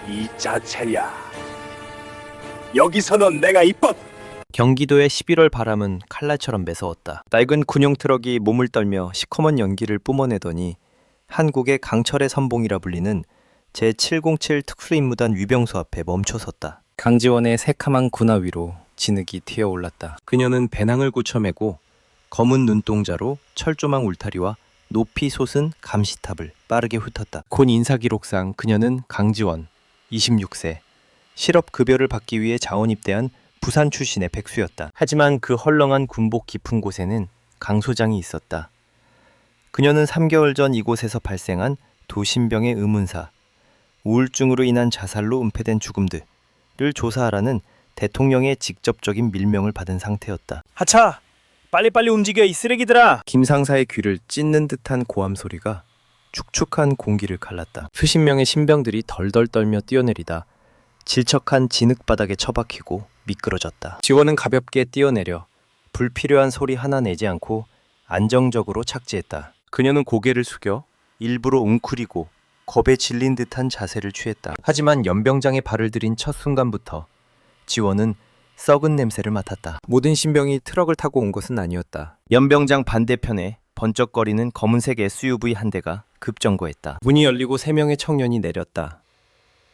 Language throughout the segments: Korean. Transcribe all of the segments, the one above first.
이 자체야. 여기서는 내가 이뻤. 경기도의 11월 바람은 칼날처럼 매서웠다. 낡은 군용 트럭이 몸을 떨며 시커먼 연기를 뿜어내더니 한국의 강철의 선봉이라 불리는 제707 특수임무단 위병소 앞에 멈춰섰다. 강지원의 새카만 군화 위로 진흙이 튀어올랐다. 그녀는 배낭을 굳혀매고 검은 눈동자로 철조망 울타리와 높이 솟은 감시탑을 빠르게 훑었다. 군 인사기록상 그녀는 강지원, 26세, 실업급여를 받기 위해 자원 입대한 부산 출신의 백수였다. 하지만 그 헐렁한 군복 깊은 곳에는 강 소장이 있었다. 그녀는 3개월 전 이곳에서 발생한 도심병의 의문사, 우울증으로 인한 자살로 은폐된 죽음들을 조사하라는 대통령의 직접적인 밀명을 받은 상태였다. 하차! 빨리빨리 움직여 이 쓰레기들아! 김 상사의 귀를 찢는 듯한 고함 소리가 축축한 공기를 갈랐다. 수십 명의 신병들이 덜덜 떨며 뛰어내리다 질척한 진흙바닥에 처박히고 미끄러졌다. 지원은 가볍게 뛰어내려 불필요한 소리 하나 내지 않고 안정적으로 착지했다. 그녀는 고개를 숙여 일부러 웅크리고 겁에 질린 듯한 자세를 취했다. 하지만 연병장에 발을 들인 첫 순간부터 지원은 썩은 냄새를 맡았다. 모든 신병이 트럭을 타고 온 것은 아니었다. 연병장 반대편에 번쩍거리는 검은색 SUV 한 대가 급정거했다. 문이 열리고 3명의 청년이 내렸다.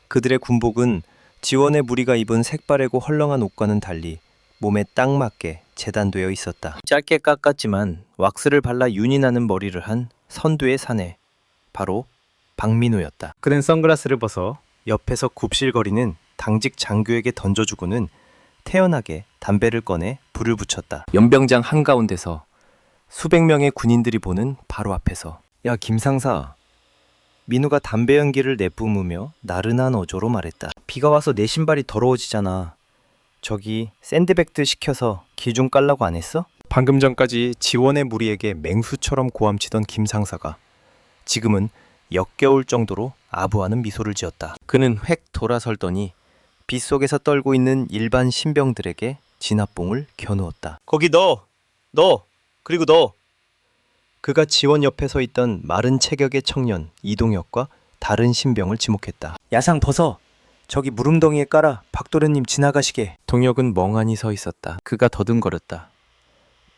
그들의 군복은 지원의 무리가 입은 색바래고 헐렁한 옷과는 달리 몸에 딱 맞게 재단되어 있었다. 짧게 깎았지만 왁스를 발라 윤이 나는 머리를 한 선두의 사내, 바로 박민우였다. 그는 선글라스를 벗어 옆에서 굽실거리는 당직 장교에게 던져주고는 태연하게 담배를 꺼내 불을 붙였다. 연병장 한가운데서 수백 명의 군인들이 보는 바로 앞에서 야 김상사, 민우가 담배 연기를 내뿜으며 나른한 어조로 말했다. 비가 와서 내 신발이 더러워지잖아. 저기 샌드백들 시켜서 길 좀 깔라고 안 했어? 방금 전까지 지원의 무리에게 맹수처럼 고함치던 김상사가 지금은 역겨울 정도로 아부하는 미소를 지었다. 그는 획 돌아설더니 빗속에서 떨고 있는 일반 신병들에게 진압봉을 겨누었다. 거기 너! 그리고 너! 그가 지원 옆에 서 있던 마른 체격의 청년 이동혁과 다른 신병을 지목했다. 야상 벗어! 저기 무릉덩이에 깔아 박도련님 지나가시게. 동혁은 멍하니 서 있었다. 그가 더듬거렸다.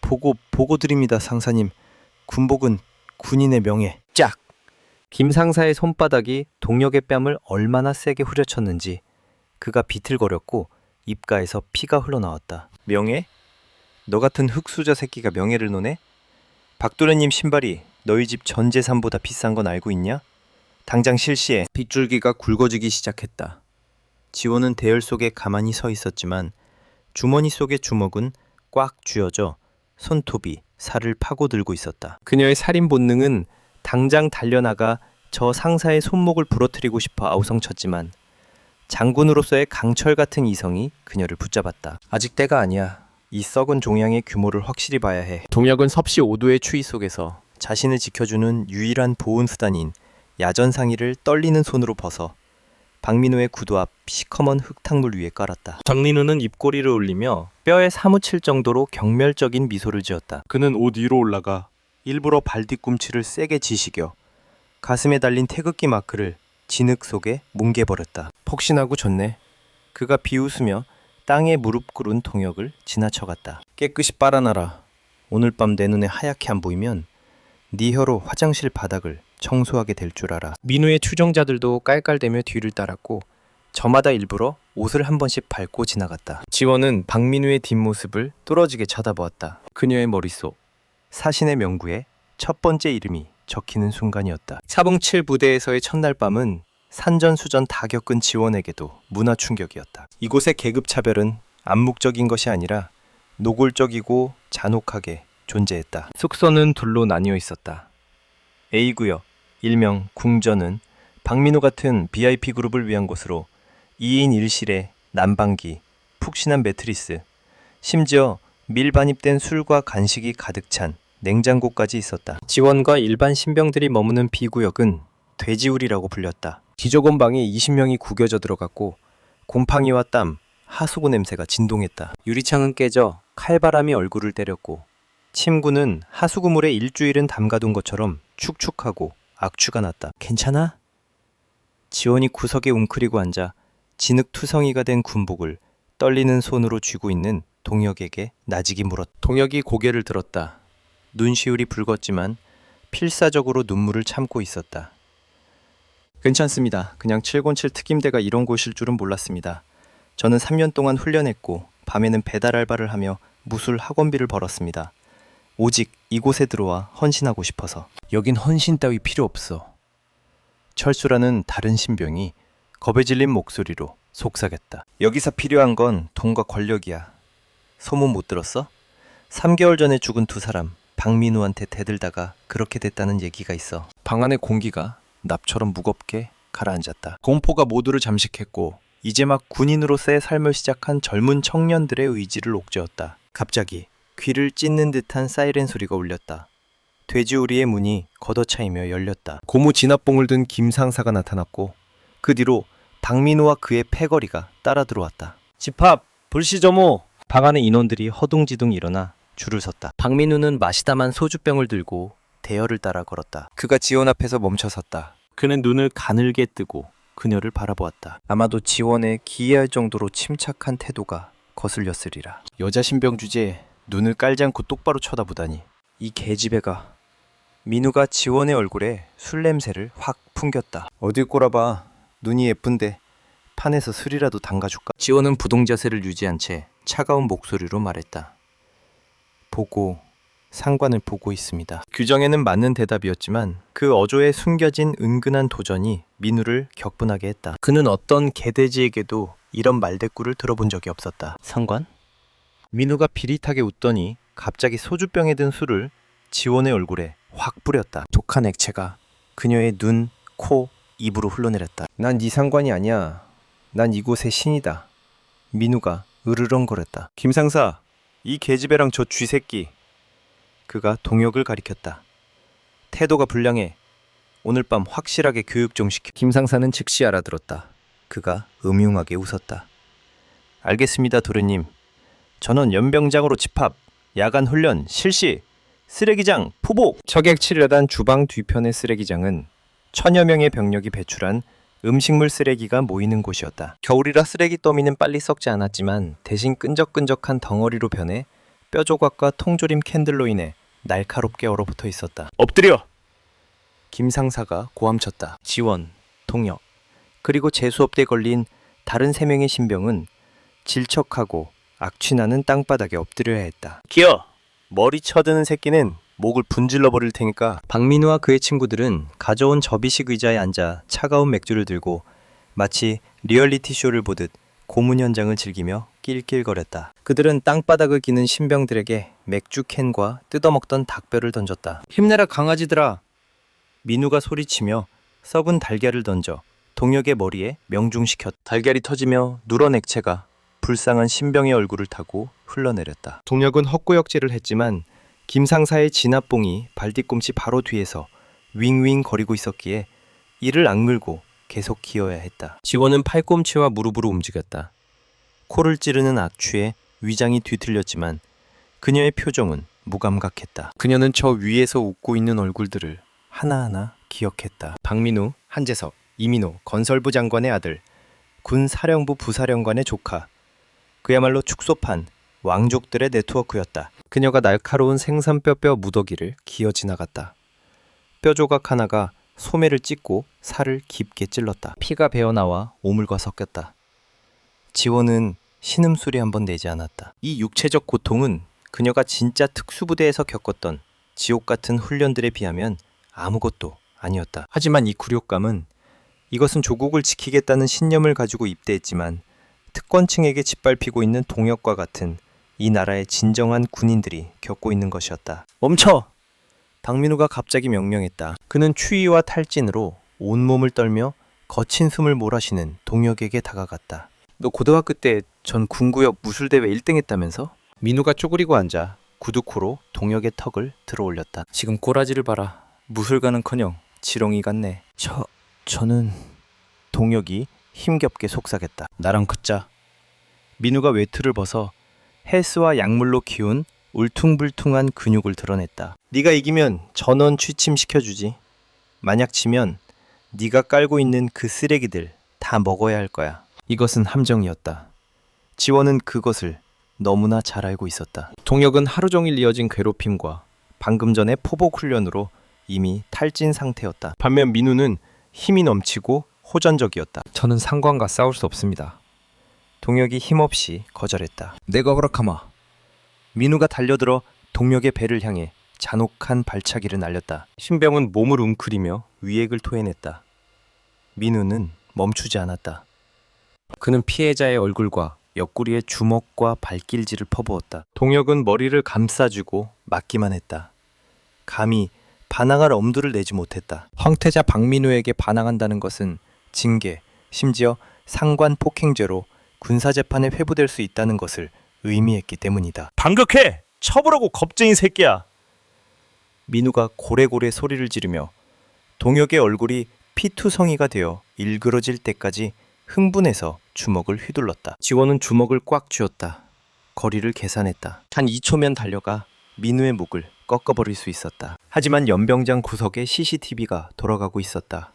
보고 드립니다 상사님. 군복은 군인의 명예. 짝! 김 상사의 손바닥이 동혁의 뺨을 얼마나 세게 후려쳤는지 그가 비틀거렸고 입가에서 피가 흘러나왔다. 명예? 너 같은 흙수저 새끼가 명예를 노네? 박도련님 신발이 너희 집 전 재산보다 비싼 건 알고 있냐? 당장 실시해. 빗줄기가 굵어지기 시작했다. 지원은 대열 속에 가만히 서 있었지만 주머니 속의 주먹은 꽉 쥐어져 손톱이 살을 파고들고 있었다. 그녀의 살인 본능은 당장 달려나가 저 상사의 손목을 부러뜨리고 싶어 아우성쳤지만 장군으로서의 강철 같은 이성이 그녀를 붙잡았다. 아직 때가 아니야. 이 썩은 종양의 규모를 확실히 봐야 해. 동혁은 섭씨 5도의 추위 속에서 자신을 지켜주는 유일한 보온 수단인 야전상의를 떨리는 손으로 벗어 박민우의 구두 앞 시커먼 흙탕물 위에 깔았다. 박민우는 입꼬리를 올리며 뼈에 사무칠 정도로 경멸적인 미소를 지었다. 그는 옷 위로 올라가 일부러 발 뒤꿈치를 세게 지시겨 가슴에 달린 태극기 마크를 진흙 속에 뭉개버렸다. 폭신하고 좋네. 그가 비웃으며 땅에 무릎 꿇은 동혁을 지나쳐갔다. 깨끗이 빨아놔라. 오늘 밤 내 눈에 하얗게 안 보이면 네 혀로 화장실 바닥을 청소하게 될 줄 알아. 민우의 추종자들도 깔깔대며 뒤를 따랐고 저마다 일부러 옷을 한 번씩 밟고 지나갔다. 지원은 박민우의 뒷모습을 뚫어지게 쳐다보았다. 그녀의 머릿속 사신의 명구에 첫 번째 이름이 적히는 순간이었다. 407 부대에서의 첫날 밤은 산전수전 다 겪은 지원에게도 문화 충격이었다. 이곳의 계급 차별은 암묵적인 것이 아니라 노골적이고 잔혹하게 존재했다. 숙소는 둘로 나뉘어 있었다. A구역, 일명 궁전은 박민우 같은 VIP 그룹을 위한 곳으로 2인 1실에 난방기, 푹신한 매트리스, 심지어 밀반입된 술과 간식이 가득 찬 냉장고까지 있었다. 지원과 일반 신병들이 머무는 B구역은 돼지우리라고 불렸다. 기조건 방에 20명이 구겨져 들어갔고 곰팡이와 땀, 하수구 냄새가 진동했다. 유리창은 깨져 칼바람이 얼굴을 때렸고 침구는 하수구물에 일주일은 담가둔 것처럼 축축하고 악취가 났다. 괜찮아? 지원이 구석에 웅크리고 앉아 진흙투성이가 된 군복을 떨리는 손으로 쥐고 있는 동혁에게 나직이 물었다. 동혁이 고개를 들었다. 눈시울이 붉었지만 필사적으로 눈물을 참고 있었다. 괜찮습니다. 그냥 707 특임대가 이런 곳일 줄은 몰랐습니다. 저는 3년 동안 훈련했고 밤에는 배달 알바를 하며 무술 학원비를 벌었습니다. 오직 이곳에 들어와 헌신하고 싶어서. 여긴 헌신 따위 필요 없어. 철수라는 다른 신병이 겁에 질린 목소리로 속삭였다. 여기서 필요한 건 돈과 권력이야. 소문 못 들었어? 3개월 전에 죽은 두 사람 박민우한테 대들다가 그렇게 됐다는 얘기가 있어. 방 안의 공기가 납처럼 무겁게 가라앉았다. 공포가 모두를 잠식했고 이제 막 군인으로서의 삶을 시작한 젊은 청년들의 의지를 옥죄었다. 갑자기 귀를 찢는 듯한 사이렌 소리가 울렸다. 돼지우리의 문이 걷어차이며 열렸다. 고무 진압봉을 든 김상사가 나타났고 그 뒤로 박민우와 그의 패거리가 따라 들어왔다. 집합! 불시점호! 방 안의 인원들이 허둥지둥 일어나 줄을 섰다. 박민우는 마시다만 소주병을 들고 대열을 따라 걸었다. 그가 지원 앞에서 멈춰 섰다. 그는 눈을 가늘게 뜨고 그녀를 바라보았다. 아마도 지원에 기이할 정도로 침착한 태도가 거슬렸으리라. 여자 신병 주제에 눈을 깔지 않고 똑바로 쳐다보다니. 이 계집애가. 민우가 지원의 얼굴에 술 냄새를 확 풍겼다. 어딜 꼬라봐. 눈이 예쁜데 판에서 술이라도 담가줄까? 지원은 부동자세를 유지한 채 차가운 목소리로 말했다. 보고 상관을 보고 있습니다. 규정에는 맞는 대답이었지만 그 어조에 숨겨진 은근한 도전이 민우를 격분하게 했다. 그는 어떤 개돼지에게도 이런 말대꾸를 들어본 적이 없었다. 상관? 민우가 비릿하게 웃더니 갑자기 소주병에 든 술을 지원의 얼굴에 확 뿌렸다. 독한 액체가 그녀의 눈, 코, 입으로 흘러내렸다. 난 네 상관이 아니야. 난 이곳의 신이다. 민우가 으르렁거렸다. 김상사, 이 계집애랑 저 쥐새끼. 그가 동혁을 가리켰다. 태도가 불량해. 오늘 밤 확실하게 교육 좀 시켜. 김상사는 즉시 알아들었다. 그가 음흉하게 웃었다. 알겠습니다, 도련님. 전원 연병장으로 집합. 야간 훈련 실시. 쓰레기장 포복. 적액 치려단 주방 뒤편의 쓰레기장은 천여 명의 병력이 배출한 음식물 쓰레기가 모이는 곳이었다. 겨울이라 쓰레기 더미는 빨리 썩지 않았지만 대신 끈적끈적한 덩어리로 변해 뼈 조각과 통조림 캔들로 인해 날카롭게 얼어붙어 있었다. 엎드려! 김상사가 고함쳤다. 지원, 동혁, 그리고 재수업대에 걸린 다른 3명의 신병은 질척하고 악취나는 땅바닥에 엎드려야 했다. 기어! 머리 쳐드는 새끼는 목을 분질러 버릴 테니까. 박민우와 그의 친구들은 가져온 접이식 의자에 앉아 차가운 맥주를 들고 마치 리얼리티 쇼를 보듯 고문 현장을 즐기며 낄낄거렸다. 그들은 땅바닥을 기는 신병들에게 맥주 캔과 뜯어먹던 닭뼈를 던졌다. 힘내라 강아지들아. 민우가 소리치며 썩은 달걀을 던져 동혁의 머리에 명중시켰다. 달걀이 터지며 누런 액체가 불쌍한 신병의 얼굴을 타고 흘러내렸다. 동혁은 헛구역질을 했지만 김상사의 진압봉이 발뒤꿈치 바로 뒤에서 윙윙 거리고 있었기에 이를 악물고 계속 기어야 했다. 지원은 팔꿈치와 무릎으로 움직였다. 코를 찌르는 악취에 위장이 뒤틀렸지만 그녀의 표정은 무감각했다. 그녀는 저 위에서 웃고 있는 얼굴들을 하나하나 기억했다. 박민우, 한재석, 이민호, 건설부 장관의 아들, 군 사령부 부사령관의 조카. 그야말로 축소판, 왕족들의 네트워크였다. 그녀가 날카로운 생선뼈 무더기를 기어 지나갔다. 뼈 조각 하나가 소매를 찢고 살을 깊게 찔렀다. 피가 배어나와 오물과 섞였다. 지원은 신음소리 한 번 내지 않았다. 이 육체적 고통은 그녀가 진짜 특수부대에서 겪었던 지옥 같은 훈련들에 비하면 아무것도 아니었다. 하지만 이 굴욕감은 이것은 조국을 지키겠다는 신념을 가지고 입대했지만 특권층에게 짓밟히고 있는 동혁과 같은 이 나라의 진정한 군인들이 겪고 있는 것이었다. 멈춰! 박민우가 갑자기 명령했다. 그는 추위와 탈진으로 온몸을 떨며 거친 숨을 몰아쉬는 동혁에게 다가갔다. 너 고등학교 때 전 군구역 무술대회 1등 했다면서? 민우가 쪼그리고 앉아 구두코로 동혁의 턱을 들어올렸다. 지금 꼬라지를 봐라. 무술가는커녕 지렁이 같네. 저는... 동혁이 힘겹게 속삭였다. 나랑 붙자. 민우가 외투를 벗어 헬스와 약물로 키운 울퉁불퉁한 근육을 드러냈다. 네가 이기면 전원 취침시켜주지. 만약 지면 네가 깔고 있는 그 쓰레기들 다 먹어야 할 거야. 이것은 함정이었다. 지원은 그것을 너무나 잘 알고 있었다. 동혁은 하루 종일 이어진 괴롭힘과 방금 전의 포복 훈련으로 이미 탈진 상태였다. 반면 민우는 힘이 넘치고 호전적이었다. 저는 상관과 싸울 수 없습니다. 동혁이 힘없이 거절했다. 내가 허락하마. 민우가 달려들어 동혁의 배를 향해 잔혹한 발차기를 날렸다. 신병은 몸을 웅크리며 위액을 토해냈다. 민우는 멈추지 않았다. 그는 피해자의 얼굴과 옆구리에 주먹과 발길질을 퍼부었다. 동혁은 머리를 감싸주고 맞기만 했다. 감히 반항할 엄두를 내지 못했다. 황태자 박민우에게 반항한다는 것은 징계, 심지어 상관 폭행죄로 군사재판에 회부될 수 있다는 것을 의미했기 때문이다. 반격해! 쳐보라고 겁쟁이 새끼야. 민우가 고래고래 소리를 지르며 동혁의 얼굴이 피투성이가 되어 일그러질 때까지 흥분해서 주먹을 휘둘렀다. 지원은 주먹을 꽉 쥐었다. 거리를 계산했다. 한 2초면 달려가 민우의 목을 꺾어버릴 수 있었다. 하지만 연병장 구석에 CCTV가 돌아가고 있었다.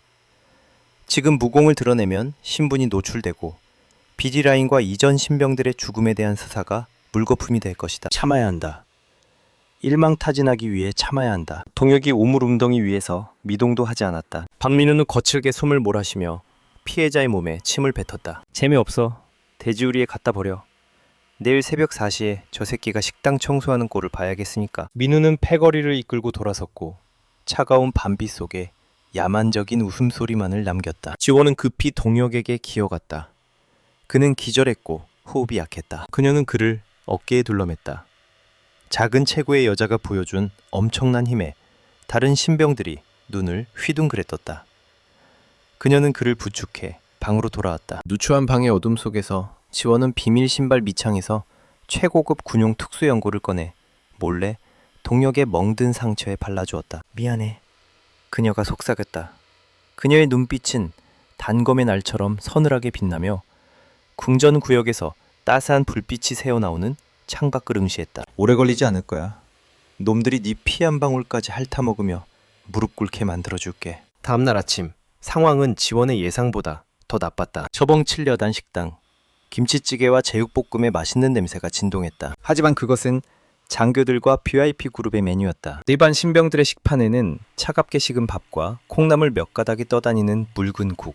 지금 무공을 드러내면 신분이 노출되고 비디라인과 이전 신병들의 죽음에 대한 수사가 물거품이 될 것이다. 참아야 한다. 일망타진하기 위해 참아야 한다. 동혁이 오물웅덩이 위에서 미동도 하지 않았다. 박민우는 거칠게 숨을 몰아쉬며 피해자의 몸에 침을 뱉었다. 재미없어. 돼지우리에 갖다 버려. 내일 새벽 4시에 저 새끼가 식당 청소하는 꼴을 봐야겠으니까. 민우는 패거리를 이끌고 돌아섰고 차가운 밤비 속에 야만적인 웃음소리만을 남겼다. 지원은 급히 동혁에게 기어갔다. 그는 기절했고 호흡이 약했다. 그녀는 그를 어깨에 둘러맸다. 작은 체구의 여자가 보여준 엄청난 힘에 다른 신병들이 눈을 휘둥그레 떴다. 그녀는 그를 부축해 방으로 돌아왔다. 누추한 방의 어둠 속에서 지원은 비밀 신발 밑창에서 최고급 군용 특수연고를 꺼내 몰래 동혁의 멍든 상처에 발라주었다. 미안해. 그녀가 속삭였다. 그녀의 눈빛은 단검의 날처럼 서늘하게 빛나며 궁전 구역에서 따스한 불빛이 새어나오는 창밖을 응시했다. 오래 걸리지 않을 거야. 놈들이 네 피 한 방울까지 핥아먹으며 무릎 꿇게 만들어줄게. 다음날 아침 상황은 지원의 예상보다 더 나빴다. 처벙칠려단 식당. 김치찌개와 제육볶음의 맛있는 냄새가 진동했다. 하지만 그것은 장교들과 VIP 그룹의 메뉴였다. 일반 신병들의 식판에는 차갑게 식은 밥과 콩나물 몇 가닥이 떠다니는 묽은 국,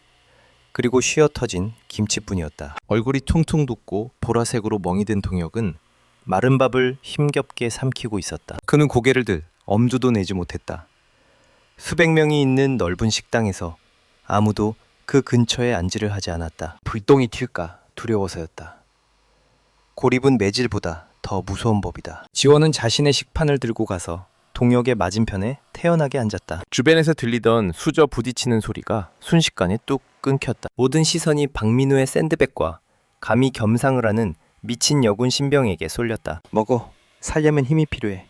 그리고 쉬어터진 김치뿐이었다. 얼굴이 퉁퉁 붓고 보라색으로 멍이 든 동혁은 마른 밥을 힘겹게 삼키고 있었다. 그는 고개를 들 엄두도 내지 못했다. 수백 명이 있는 넓은 식당에서 아무도 그 근처에 앉지를 하지 않았다. 불똥이 튈까 두려워서였다. 고립은 매질보다 더 무서운 법이다. 지원은 자신의 식판을 들고 가서 동혁의 맞은편에 태연하게 앉았다. 주변에서 들리던 수저 부딪히는 소리가 순식간에 뚝 끊겼다. 모든 시선이 박민우의 샌드백과 감히 겸상을 하는 미친 여군 신병에게 쏠렸다. 먹어. 살려면 힘이 필요해.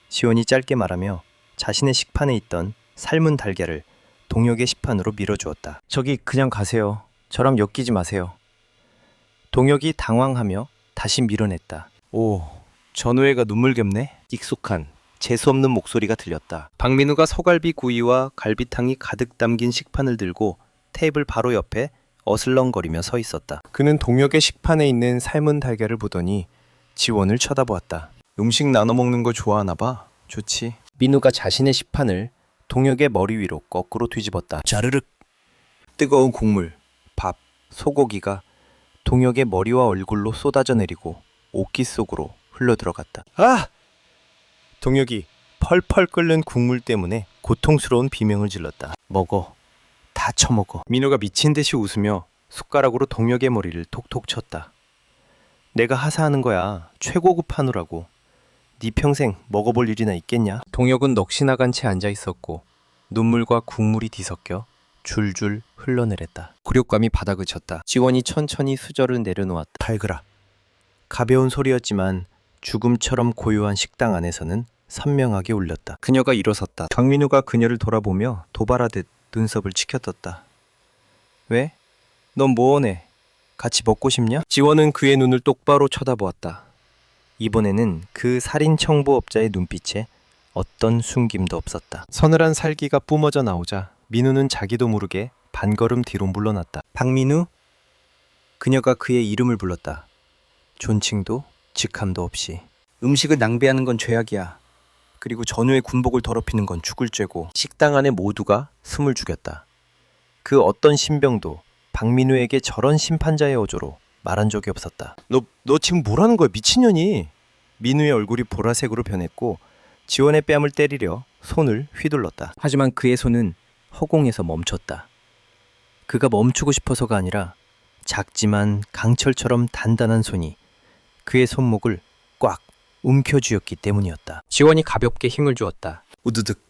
지원이 짧게 말하며 자신의 식판에 있던 삶은 달걀을 동혁의 식판으로 밀어주었다. 저기 그냥 가세요. 저랑 엮이지 마세요. 동혁이 당황하며 다시 밀어냈다. 오, 전우회가 눈물겹네. 익숙한 재수없는 목소리가 들렸다. 박민우가 소갈비 구이와 갈비탕이 가득 담긴 식판을 들고 테이블 바로 옆에 어슬렁거리며 서 있었다. 그는 동혁의 식판에 있는 삶은 달걀을 보더니 지원을 쳐다보았다. 음식 나눠 먹는 거 좋아하나 봐. 좋지. 민우가 자신의 식판을 동혁의 머리 위로 거꾸로 뒤집었다. 자르륵. 뜨거운 국물, 밥, 소고기가 동혁의 머리와 얼굴로 쏟아져 내리고 옷깃 속으로 흘러들어갔다. 아! 동혁이 펄펄 끓는 국물 때문에 고통스러운 비명을 질렀다. 먹어. 다 처먹어. 민우가 미친 듯이 웃으며 숟가락으로 동혁의 머리를 톡톡 쳤다. 내가 하사하는 거야. 최고급 한우라고. 네 평생 먹어볼 일이나 있겠냐? 동혁은 넋이 나간 채 앉아 있었고 눈물과 국물이 뒤섞여 줄줄 흘러내렸다. 굴욕감이 바닥을 쳤다. 지원이 천천히 수저를 내려놓았다. 발그라. 가벼운 소리였지만 죽음처럼 고요한 식당 안에서는 선명하게 울렸다. 그녀가 일어섰다. 강민우가 그녀를 돌아보며 도발하듯 눈썹을 치켜떴다. 왜? 넌 뭐하네? 같이 먹고 싶냐? 지원은 그의 눈을 똑바로 쳐다보았다. 이번에는 그 살인 청부업자의 눈빛에 어떤 숨김도 없었다. 서늘한 살기가 뿜어져 나오자 민우는 자기도 모르게 반걸음 뒤로 물러났다. 박민우? 그녀가 그의 이름을 불렀다. 존칭도 직함도 없이. 음식을 낭비하는 건 죄악이야. 그리고 전우의 군복을 더럽히는 건 죽을 죄고. 식당 안에 모두가 숨을 죽였다. 그 어떤 신병도 박민우에게 저런 심판자의 어조로 말한 적이 없었다. 너 지금 뭐라는 거야, 미친년이? 민우의 얼굴이 보라색으로 변했고 지원의 뺨을 때리려 손을 휘둘렀다. 하지만 그의 손은 허공에서 멈췄다. 그가 멈추고 싶어서가 아니라 작지만 강철처럼 단단한 손이 그의 손목을 꽉 움켜쥐었기 때문이었다. 지원이 가볍게 힘을 주었다. 우드득.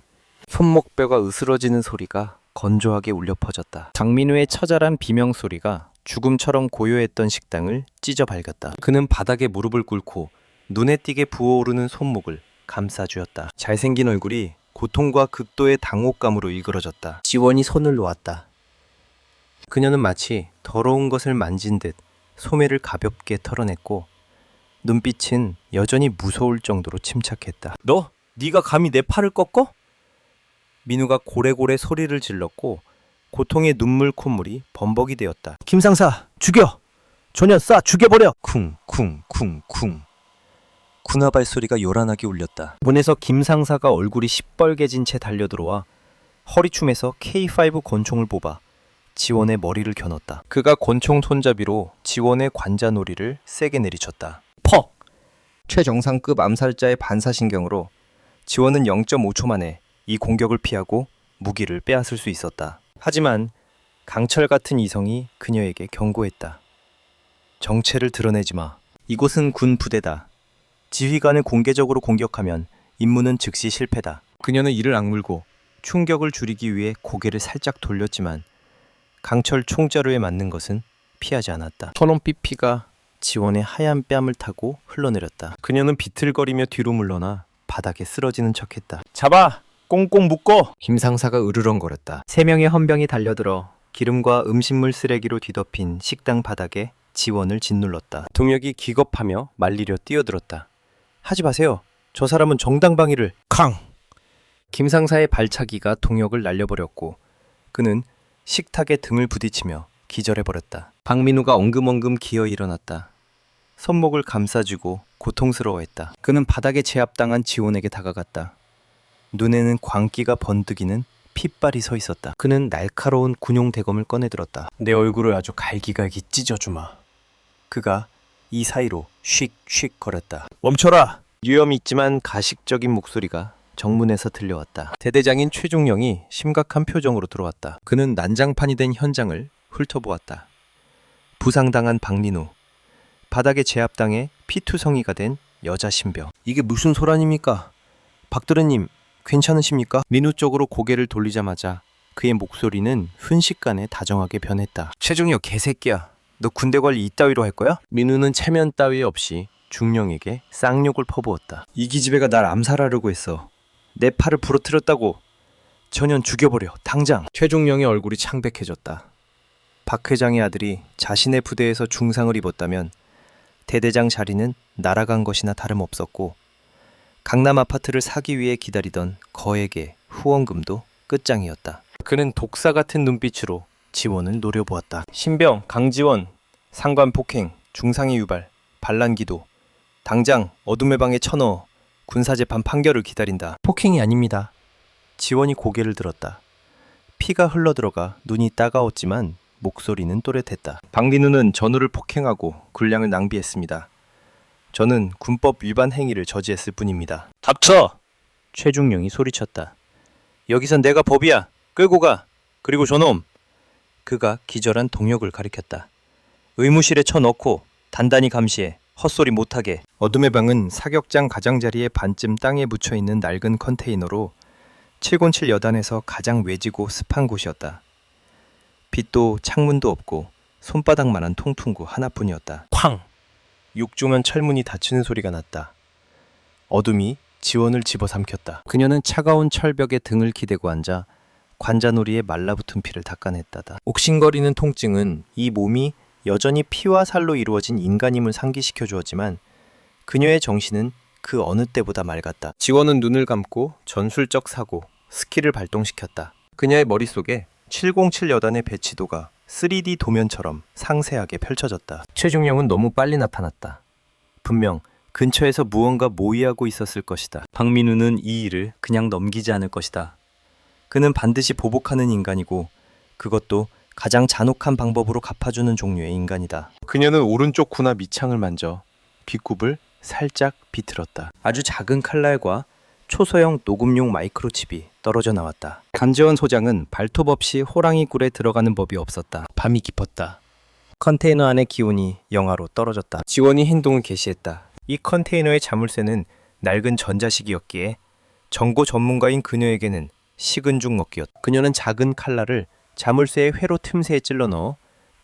손목뼈가 으스러지는 소리가 건조하게 울려 퍼졌다. 장민우의 처절한 비명 소리가 죽음처럼 고요했던 식당을 찢어 밝았다. 그는 바닥에 무릎을 꿇고 눈에 띄게 부어오르는 손목을 감싸주었다. 잘생긴 얼굴이 고통과 극도의 당혹감으로 일그러졌다. 지원이 손을 놓았다. 그녀는 마치 더러운 것을 만진 듯 소매를 가볍게 털어냈고 눈빛은 여전히 무서울 정도로 침착했다. 네가 감히 내 팔을 꺾어? 민우가 고래고래 소리를 질렀고 고통의 눈물 콧물이 범벅이 되었다. 김상사, 죽여! 전혀 쏴 죽여버려! 쿵쿵쿵쿵. 군화발 소리가 요란하게 울렸다. 문에서 김상사가 얼굴이 시뻘개진 채 달려들어와 허리춤에서 K5 권총을 뽑아 지원의 머리를 겨눴다. 그가 권총 손잡이로 지원의 관자놀이를 세게 내리쳤다. 퍽! 최정상급 암살자의 반사신경으로 지원은 0.5초 만에 이 공격을 피하고 무기를 빼앗을 수 있었다. 하지만 강철 같은 이성이 그녀에게 경고했다. 정체를 드러내지 마. 이곳은 군 부대다. 지휘관을 공개적으로 공격하면 임무는 즉시 실패다. 그녀는 이를 악물고 충격을 줄이기 위해 고개를 살짝 돌렸지만 강철 총자루에 맞는 것은 피하지 않았다. 선홍빛 피가 지원의 하얀 뺨을 타고 흘러내렸다. 그녀는 비틀거리며 뒤로 물러나 바닥에 쓰러지는 척했다. 잡아! 꽁꽁 묶어! 김상사가 으르렁거렸다. 3명의 헌병이 달려들어 기름과 음식물 쓰레기로 뒤덮인 식당 바닥에 지원을 짓눌렀다. 동혁이 기겁하며 말리려 뛰어들었다. 하지 마세요. 저 사람은 정당방위를... 캉! 김상사의 발차기가 동혁을 날려버렸고 그는 식탁에 등을 부딪히며 기절해버렸다. 박민우가 엉금엉금 기어 일어났다. 손목을 감싸주고 고통스러워했다. 그는 바닥에 제압당한 지원에게 다가갔다. 눈에는 광기가 번득이는 핏발이 서 있었다. 그는 날카로운 군용 대검을 꺼내들었다. 내 얼굴을 아주 갈기갈기 찢어주마. 그가 이 사이로 쉭쉭 거렸다. 멈춰라! 유염 있지만 가식적인 목소리가 정문에서 들려왔다. 대대장인 최중령이 심각한 표정으로 들어왔다. 그는 난장판이 된 현장을 훑어보았다. 부상당한 박민우, 바닥에 제압당해 피투성이가 된 여자 신병. 이게 무슨 소란입니까? 박도련님, 괜찮으십니까? 민우 쪽으로 고개를 돌리자마자 그의 목소리는 순식간에 다정하게 변했다. 최중령 개새끼야. 너 군대 관리 이따위로 할 거야? 민우는 체면 따위 없이 중령에게 쌍욕을 퍼부었다. 이 기집애가 날 암살하려고 했어. 내 팔을 부러뜨렸다고. 전현 죽여버려. 당장. 최중령의 얼굴이 창백해졌다. 박 회장의 아들이 자신의 부대에서 중상을 입었다면 대대장 자리는 날아간 것이나 다름없었고 강남 아파트를 사기 위해 기다리던 거액의 후원금도 끝장이었다. 그는 독사 같은 눈빛으로 지원을 노려보았다. 신병, 강지원, 상관 폭행, 중상해 유발, 반란기도. 당장 어둠의 방에 쳐넣어 군사재판 판결을 기다린다. 폭행이 아닙니다. 지원이 고개를 들었다. 피가 흘러들어가 눈이 따가웠지만 목소리는 또렷했다. 박민우는 전우를 폭행하고 군량을 낭비했습니다. 저는 군법 위반 행위를 저지했을 뿐입니다. 닥쳐! 최중령이 소리쳤다. 여기선 내가 법이야. 끌고 가. 그리고 저놈. 그가 기절한 동혁을 가리켰다. 의무실에 쳐넣고 단단히 감시해. 헛소리 못하게. 어둠의 방은 사격장 가장자리의 반쯤 땅에 묻혀있는 낡은 컨테이너로 707 여단에서 가장 외지고 습한 곳이었다. 빛도 창문도 없고 손바닥만한 통풍구 하나뿐이었다. 쾅! 욕조면 철문이 닫히는 소리가 났다. 어둠이 지원을 집어삼켰다. 그녀는 차가운 철벽에 등을 기대고 앉아 관자놀이에 말라붙은 피를 닦아냈다다. 옥신거리는 통증은 이 몸이 여전히 피와 살로 이루어진 인간임을 상기시켜 주었지만 그녀의 정신은 그 어느 때보다 맑았다. 지원은 눈을 감고 전술적 사고, 스킬을 발동시켰다. 그녀의 머릿속에 707 여단의 배치도가 3D 도면처럼 상세하게 펼쳐졌다. 최중령은 너무 빨리 나타났다. 분명 근처에서 무언가 모의하고 있었을 것이다. 박민우는 이 일을 그냥 넘기지 않을 것이다. 그는 반드시 보복하는 인간이고 그것도 가장 잔혹한 방법으로 갚아주는 종류의 인간이다. 그녀는 오른쪽 구나 밑창을 만져 귓굽을 살짝 비틀었다. 아주 작은 칼날과 초소형 녹음용 마이크로칩이 떨어져 나왔다. 간재원 소장은 발톱 없이 호랑이 굴에 들어가는 법이 없었다. 밤이 깊었다. 컨테이너 안의 기온이 영하로 떨어졌다. 지원이 행동을 개시했다. 이 컨테이너의 자물쇠는 낡은 전자식이었기에 정보 전문가인 그녀에게는 식은 죽 먹기였다. 그녀는 작은 칼날을 자물쇠의 회로 틈새에 찔러 넣어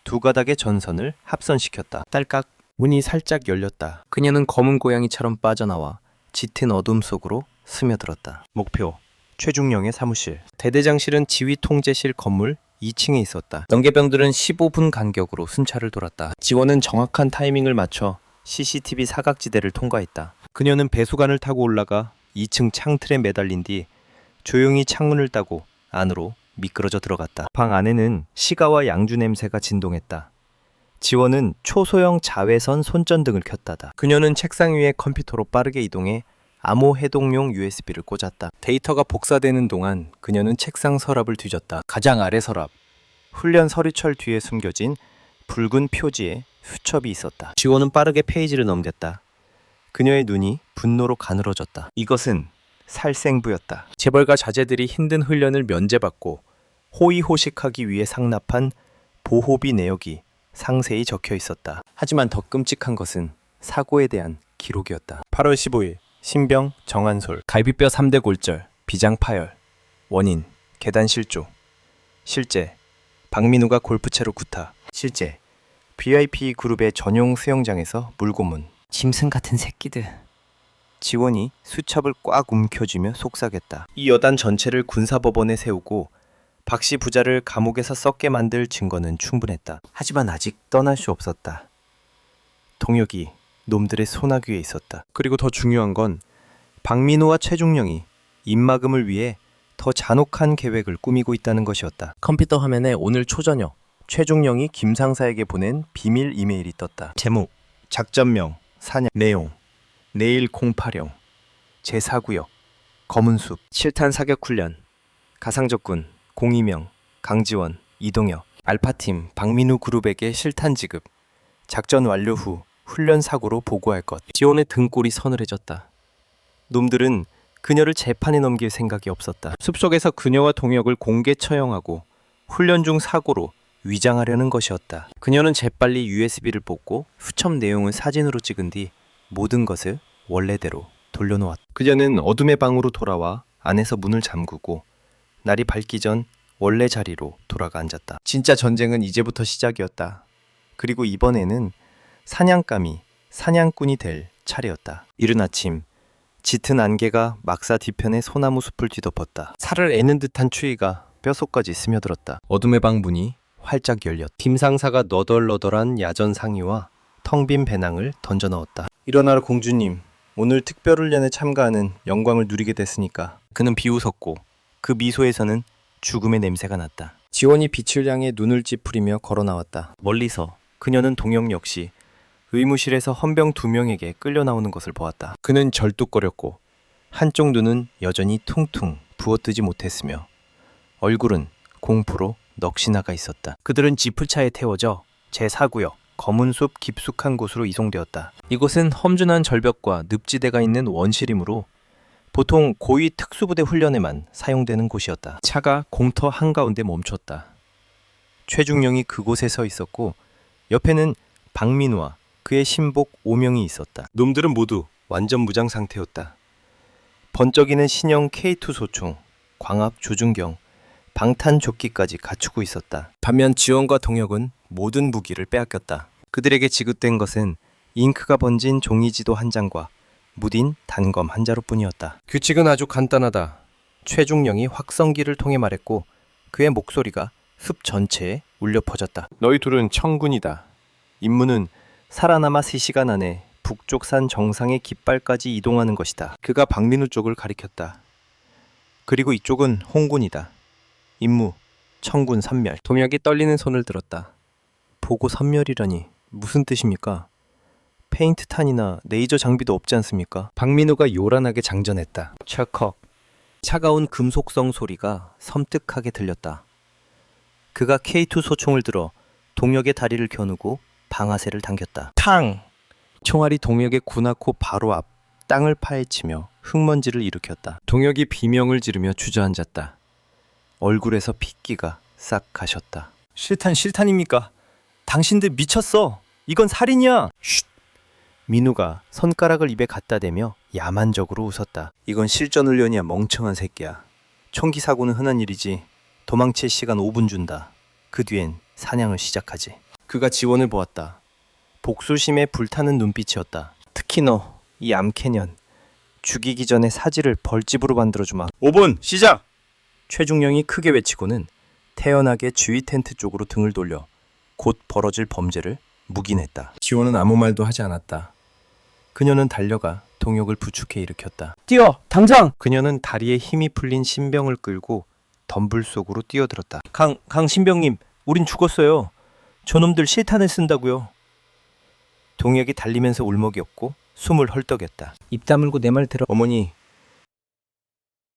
두 가닥의 전선을 합선시켰다. 딸깍 문이 살짝 열렸다. 그녀는 검은 고양이처럼 빠져나와 짙은 어둠 속으로 스며들었다. 목표 최중령의 사무실. 대대장실은 지휘 통제실 건물 2층에 있었다. 연계병들은 15분 간격으로 순찰을 돌았다. 지원은 정확한 타이밍을 맞춰 CCTV 사각지대를 통과했다. 그녀는 배수관을 타고 올라가 2층 창틀에 매달린 뒤 조용히 창문을 따고 안으로 미끄러져 들어갔다. 방 안에는 시가와 양주 냄새가 진동했다. 지원은 초소형 자외선 손전등을 켰다다. 그녀는 책상 위에 컴퓨터로 빠르게 이동해 암호 해독용 USB를 꽂았다. 데이터가 복사되는 동안 그녀는 책상 서랍을 뒤졌다. 가장 아래 서랍. 훈련 서류철 뒤에 숨겨진 붉은 표지에 수첩이 있었다. 지원은 빠르게 페이지를 넘겼다. 그녀의 눈이 분노로 가늘어졌다. 이것은 살생부였다. 재벌가 자제들이 힘든 훈련을 면제받고 호의호식하기 위해 상납한 보호비 내역이 상세히 적혀 있었다. 하지만 더 끔찍한 것은 사고에 대한 기록이었다. 8월 15일 신병 정한솔 갈비뼈 3대 골절 비장 파열 원인 계단 실조 실제 박민우가 골프채로 구타 실제 VIP 그룹의 전용 수영장에서 물고문 짐승 같은 새끼들. 지원이 수첩을 꽉 움켜쥐며 속삭였다. 이 여단 전체를 군사법원에 세우고 박씨 부자를 감옥에서 썩게 만들 증거는 충분했다. 하지만 아직 떠날 수 없었다. 동혁이 놈들의 소나귀에 있었다. 그리고 더 중요한 건 박민우와 최중령이 입막음을 위해 더 잔혹한 계획을 꾸미고 있다는 것이었다. 컴퓨터 화면에 오늘 초저녁 최중령이 김상사에게 보낸 비밀 이메일이 떴다. 제목 작전명 사냥 내용 내일 08형 제4구역 검은숲 7탄 사격훈련 가상적군 공이명 강지원 이동혁 알파팀 박민우 그룹에게 실탄 지급 작전 완료 후 훈련 사고로 보고할 것. 지원의 등골이 서늘해졌다. 놈들은 그녀를 재판에 넘길 생각이 없었다. 숲속에서 그녀와 동혁을 공개 처형하고 훈련 중 사고로 위장하려는 것이었다. 그녀는 재빨리 USB를 뽑고 수첩 내용을 사진으로 찍은 뒤 모든 것을 원래대로 돌려놓았다. 그녀는 어둠의 방으로 돌아와 안에서 문을 잠그고 날이 밝기 전 원래 자리로 돌아가 앉았다. 진짜 전쟁은 이제부터 시작이었다. 그리고 이번에는 사냥감이 사냥꾼이 될 차례였다. 이른 아침 짙은 안개가 막사 뒤편의 소나무 숲을 뒤덮었다. 살을 애는 듯한 추위가 뼛속까지 스며들었다. 어둠의 방 문이 활짝 열렸다. 김상사가 너덜너덜한 야전 상의와 텅 빈 배낭을 던져 넣었다. 일어나라 공주님. 오늘 특별훈련에 참가하는 영광을 누리게 됐으니까. 그는 비웃었고 그 미소에서는 죽음의 냄새가 났다. 지원이 빛을 향해 눈을 찌푸리며 걸어 나왔다. 멀리서 그녀는 동혁 역시 의무실에서 헌병 2명에게 끌려 나오는 것을 보았다. 그는 절뚝거렸고 한쪽 눈은 여전히 퉁퉁 부어뜨지 못했으며 얼굴은 공포로 넋이 나가 있었다. 그들은 지프차에 태워져 제4구역 검은숲 깊숙한 곳으로 이송되었다. 이곳은 험준한 절벽과 늪지대가 있는 원실이므로 보통 고위 특수부대 훈련에만 사용되는 곳이었다. 차가 공터 한가운데 멈췄다. 최중령이 그곳에 서 있었고 옆에는 박민우와 그의 신복 5명이 있었다. 놈들은 모두 완전 무장 상태였다. 번쩍이는 신형 K2 소총, 광합 조준경, 방탄 조끼까지 갖추고 있었다. 반면 지원과 동혁은 모든 무기를 빼앗겼다. 그들에게 지급된 것은 잉크가 번진 종이지도 한 장과 무딘 단검 한 자루뿐이었다. 규칙은 아주 간단하다. 최중령이 확성기를 통해 말했고 그의 목소리가 숲 전체에 울려 퍼졌다. 너희 둘은 청군이다. 임무는 살아남아 3시간 안에 북쪽 산 정상의 깃발까지 이동하는 것이다. 그가 박민우 쪽을 가리켰다. 그리고 이쪽은 홍군이다. 임무 청군 선멸. 동혁이 떨리는 손을 들었다. 보고 선멸이라니 무슨 뜻입니까? 페인트 탄이나 레이저 장비도 없지 않습니까? 박민우가 요란하게 장전했다. 철컥. 차가운 금속성 소리가 섬뜩하게 들렸다. 그가 K2 소총을 들어 동혁의 다리를 겨누고 방아쇠를 당겼다. 탕! 총알이 동혁의 군화코 바로 앞 땅을 파헤치며 흙먼지를 일으켰다. 동혁이 비명을 지르며 주저앉았다. 얼굴에서 핏기가 싹 가셨다. 실탄입니까? 당신들 미쳤어. 이건 살인이야. 쉿! 민우가 손가락을 입에 갖다 대며 야만적으로 웃었다. 이건 실전훈련이야, 멍청한 새끼야. 총기 사고는 흔한 일이지. 도망칠 시간 5분 준다. 그 뒤엔 사냥을 시작하지. 그가 지원을 보았다. 복수심에 불타는 눈빛이었다. 특히 너, 이 암캐년. 죽이기 전에 사지를 벌집으로 만들어주마. 5분 시작. 최중령이 크게 외치고는 태연하게 주위 텐트 쪽으로 등을 돌려 곧 벌어질 범죄를 묵인했다. 지원은 아무 말도 하지 않았다. 그녀는 달려가 동혁을 부축해 일으켰다. 뛰어 당장. 그녀는 다리에 힘이 풀린 신병을 끌고 덤불 속으로 뛰어들었다. 강 신병님, 우린 죽었어요. 저놈들 실탄을 쓴다고요. 동혁이 달리면서 울먹였고 숨을 헐떡였다. 입 다물고 내 말 들어. 어머니,